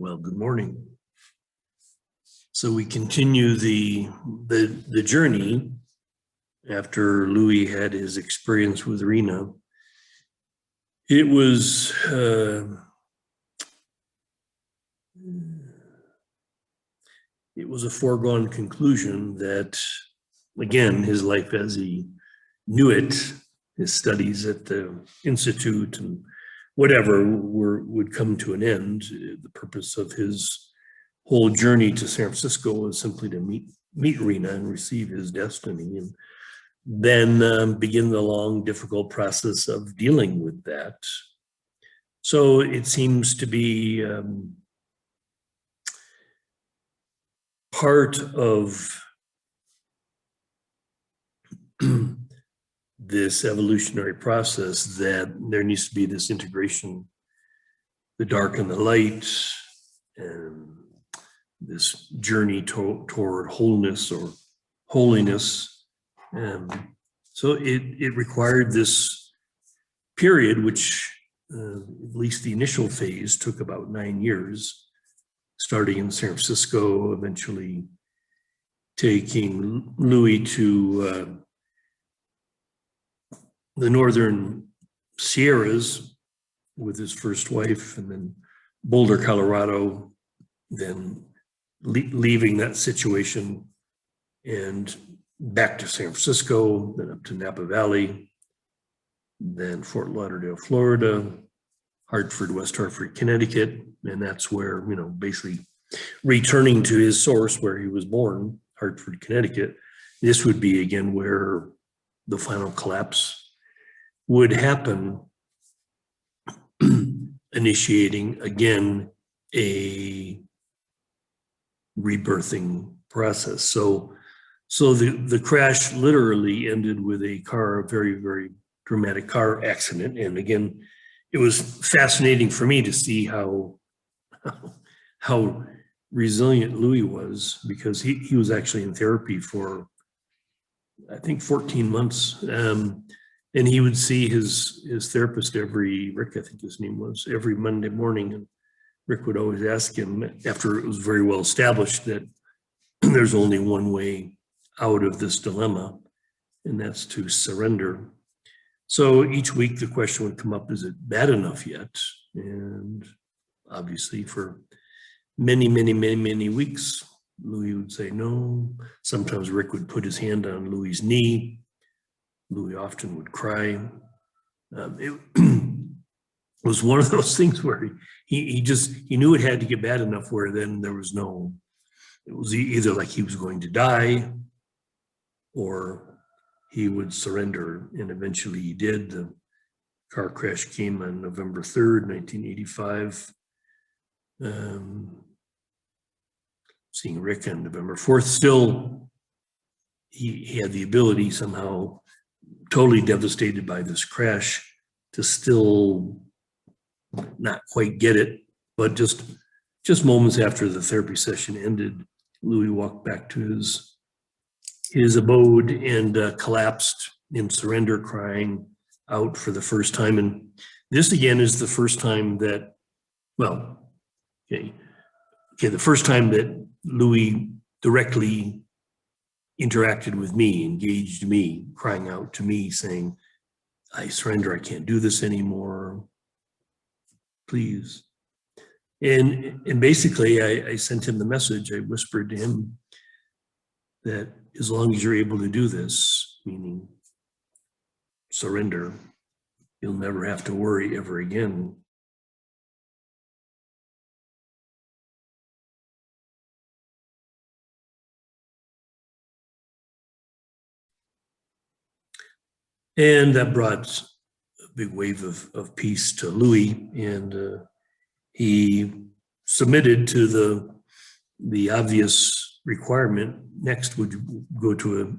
Well, good morning. So we continue the journey after Louis had his experience with Rena. It was a foregone conclusion that, again, his life as he knew it, his studies at the Institute and whatever would come to an end. The purpose of his whole journey to San Francisco was simply to meet Rena and receive his destiny, and then begin the long, difficult process of dealing with that. So it seems to be part of this evolutionary process that there needs to be this integration, the dark and the light, and this journey toward wholeness or holiness. So it required this period, which at least the initial phase took about 9 years, starting in San Francisco, eventually taking Louis to the northern Sierras with his first wife, and then Boulder, Colorado, then leaving that situation and back to San Francisco, then up to Napa Valley, then Fort Lauderdale, Florida, Hartford, West Hartford, Connecticut. And that's where, basically returning to his source where he was born, Hartford, Connecticut. This would be again where the final collapse would happen, initiating again a rebirthing process. So the crash literally ended with a very, very dramatic car accident. And again, it was fascinating for me to see how resilient Louis was, because he was actually in therapy for, I think, 14 months. And he would see his therapist Rick, I think his name was, every Monday morning. And Rick would always ask him, after it was very well established that there's only one way out of this dilemma, and that's to surrender. So each week the question would come up, is it bad enough yet? And obviously for many, many, many, many weeks, Louis would say no. Sometimes Rick would put his hand on Louis's knee. Louis often would cry. It was one of those things where he knew it had to get bad enough where then there was no, it was either like he was going to die or he would surrender. And eventually he did. The car crash came on November 3rd, 1985. Seeing Rick on November 4th, still he had the ability, somehow totally devastated by this crash, to still not quite get it. But just moments after the therapy session ended, Louis walked back to his abode and collapsed in surrender, crying out for the first time. And this again is the first time that, the first time that Louis directly interacted with me, engaged me, crying out to me, saying, I surrender, I can't do this anymore, please. And basically I sent him the message. I whispered to him that as long as you're able to do this, meaning surrender, you'll never have to worry ever again. And that brought a big wave of peace to Louis, and he submitted to the obvious requirement. Next would go to a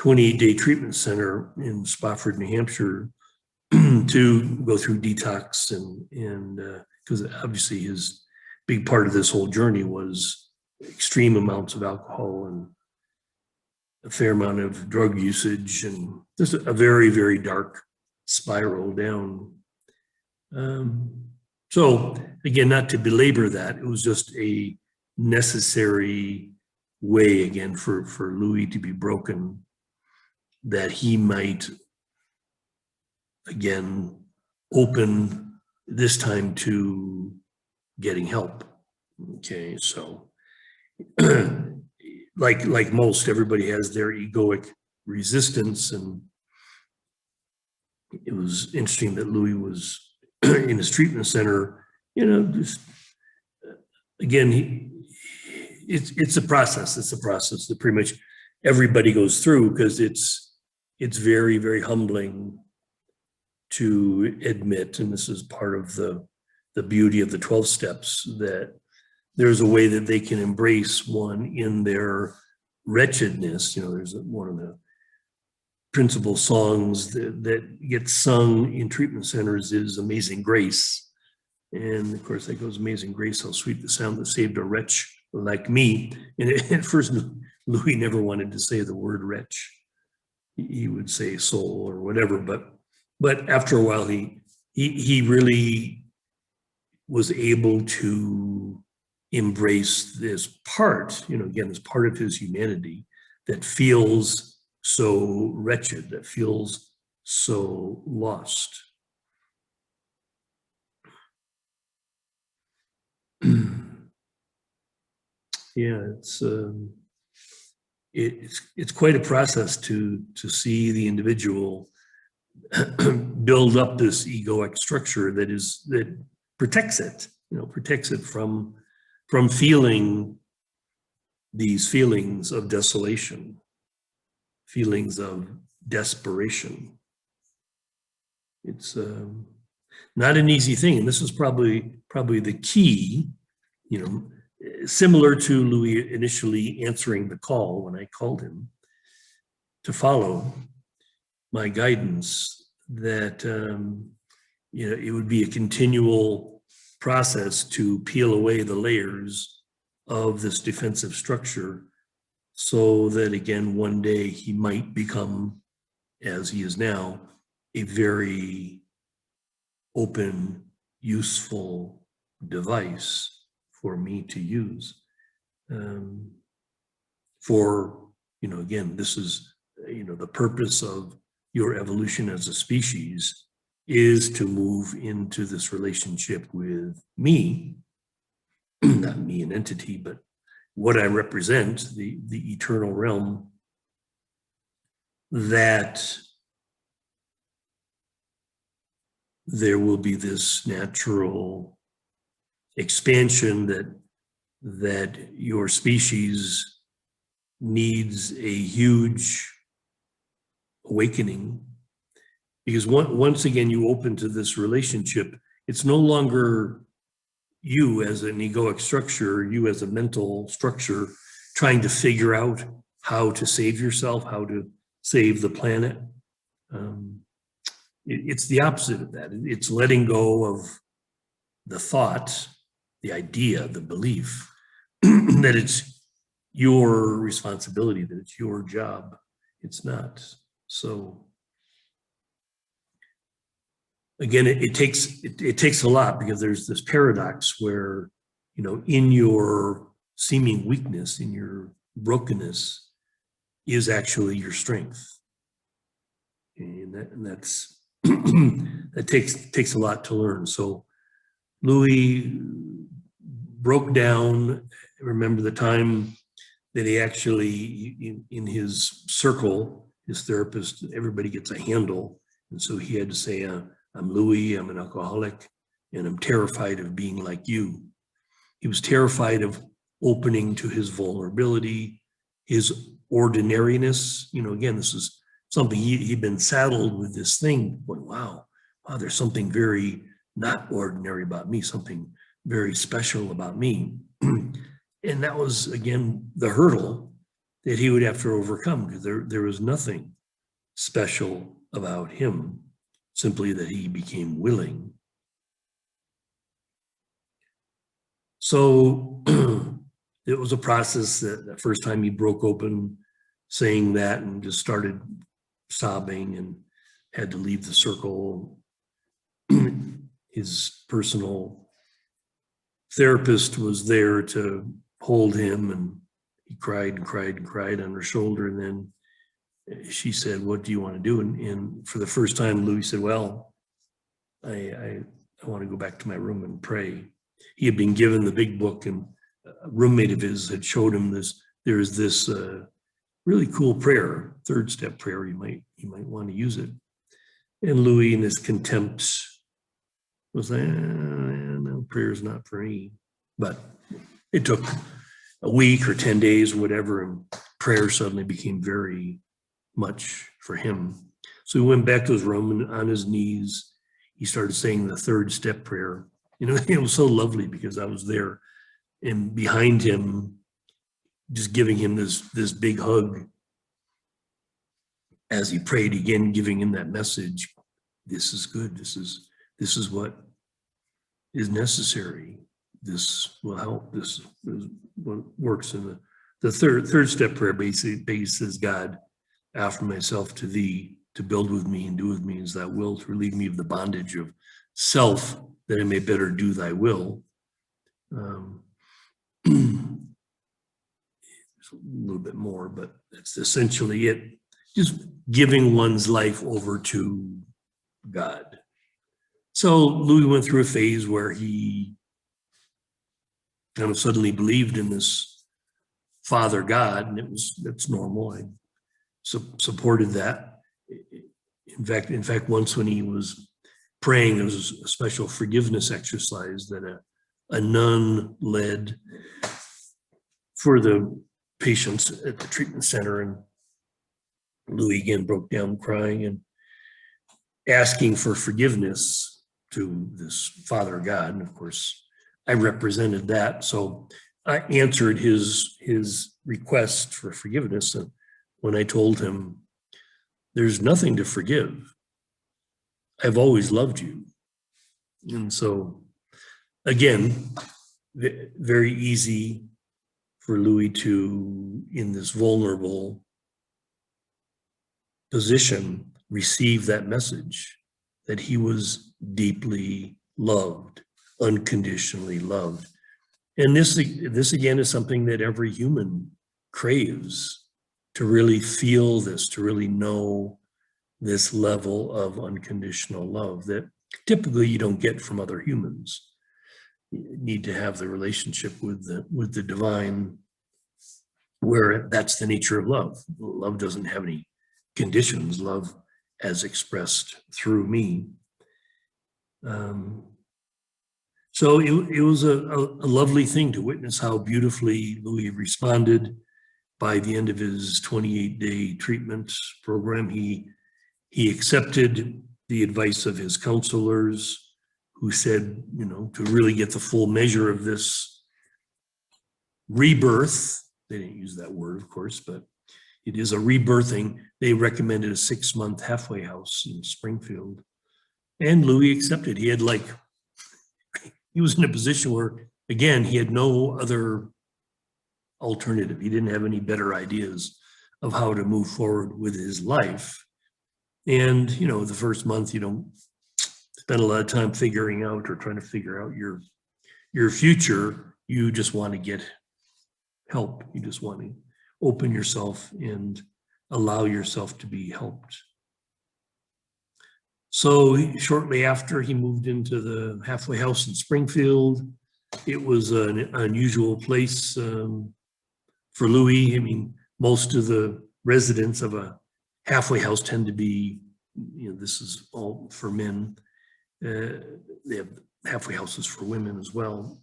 28-day treatment center in Spofford, New Hampshire, to go through detox, and because obviously his big part of this whole journey was extreme amounts of alcohol and a fair amount of drug usage, and just a very, very dark spiral down. So again, not to belabor that, it was just a necessary way again for Louis to be broken, that he might again open this time to getting help. Okay, so like most, everybody has their egoic resistance, and it was interesting that Louis was in his treatment center, just again, it's a process. It's a process that pretty much everybody goes through, because it's very, very humbling to admit, and this is part of the beauty of the 12 steps, that there's a way that they can embrace one in their wretchedness. There's one of the principal songs that gets sung in treatment centers is Amazing Grace. And of course, that goes, Amazing Grace, how sweet the sound that saved a wretch like me. And at first, Louis never wanted to say the word wretch. He would say soul or whatever, but after a while, he really was able to embrace this part, again, this part of his humanity that feels so wretched, that feels so lost. Yeah, it's quite a process to see the individual build up this egoic structure that protects it, protects it from feeling these feelings of desolation, feelings of desperation. It's not an easy thing, and this is probably the key, similar to Louis initially answering the call when I called him to follow my guidance, that it would be a continual process to peel away the layers of this defensive structure, so that again, one day he might become, as he is now, a very open, useful device for me to use. Again, this is, the purpose of your evolution as a species is to move into this relationship with me, not me an entity, but what I represent, the eternal realm, that there will be this natural expansion that your species needs a huge awakening, because once again you open to this relationship, it's no longer you as an egoic structure, you as a mental structure trying to figure out how to save yourself, how to save the planet. It's the opposite of that. It's letting go of the thought, the idea, the belief that it's your responsibility, that it's your job. It's not. So again, it takes a lot, because there's this paradox where, in your seeming weakness, in your brokenness, is actually your strength, and that's that takes a lot to learn. So Louis broke down. I remember the time that he actually, in his circle, his therapist, everybody gets a handle, and so he had to say, I'm Louis, I'm an alcoholic, and I'm terrified of being like you. He was terrified of opening to his vulnerability, his ordinariness. Again, this is something he'd been saddled with, this thing, going, wow, there's something very not ordinary about me, something very special about me. And that was, again, the hurdle that he would have to overcome, because there was nothing special about him, simply that he became willing. So it was a process that the first time he broke open saying that and just started sobbing and had to leave the circle. his personal therapist was there to hold him, and he cried and cried and cried on her shoulder. And then she said, "What do you want to do?" And for the first time, Louis said, "Well, I want to go back to my room and pray." He had been given the big book, and a roommate of his had showed him this. There's this really cool prayer, third step prayer. You might want to use it. And Louis, in his contempt, was like, "No, prayer's not for me." But it took a week or 10 days, or whatever, and prayer suddenly became very much for him. So he went back to his room, and on his knees, he started saying the third step prayer. You know, it was so lovely because I was there, and behind him, just giving him this big hug as he prayed again, giving him that message. This is good. This is what is necessary. This will help. This is what works. In the third step prayer basically says, "God, I offer myself to thee to build with me and do with me as thou wilt, to relieve me of the bondage of self, that I may better do thy will." There's a little bit more, but that's essentially it. Just giving one's life over to God. So Louis went through a phase where he kind of suddenly believed in this Father God, and that's normal. I supported that. In fact, once when he was praying, there was a special forgiveness exercise that a nun led for the patients at the treatment center, and Louis again broke down crying and asking for forgiveness to this Father God. And of course, I represented that. So I answered his request for forgiveness. And when I told him, "There's nothing to forgive. I've always loved you." And so, again, very easy for Louis to, in this vulnerable position, receive that message that he was deeply loved, unconditionally loved. And this again is something that every human craves, to really feel this, to really know this level of unconditional love that typically you don't get from other humans. You need to have the relationship with the divine, where that's the nature of love. Love doesn't have any conditions. Love as expressed through me. So it was a lovely thing to witness how beautifully Louis responded. By the end of his 28-day treatment program, he accepted the advice of his counselors, who said, you know, to really get the full measure of this rebirth, they didn't use that word, of course, but it is a rebirthing. They recommended a 6-month halfway house in Springfield. And Louis accepted. He was in a position where, again, he had no other alternative. He didn't have any better ideas of how to move forward with his life. And, you know, the first month, you don't spend a lot of time figuring out or trying to figure out your future. You just want to get help. You just want to open yourself and allow yourself to be helped. So shortly after, he moved into the halfway house in Springfield. It was an unusual place for Louis. I mean, most of the residents of a halfway house tend to be, you know, this is all for men. They have halfway houses for women as well.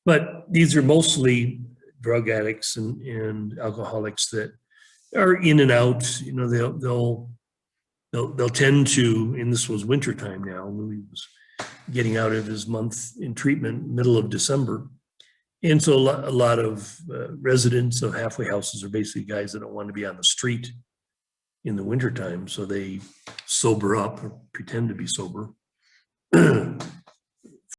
But these are mostly drug addicts and alcoholics that are in and out. You know, they'll tend to, and this was wintertime now, Louis was getting out of his month in treatment, middle of December. And so a lot of residents of halfway houses are basically guys that don't want to be on the street in the wintertime. So they sober up or pretend to be sober.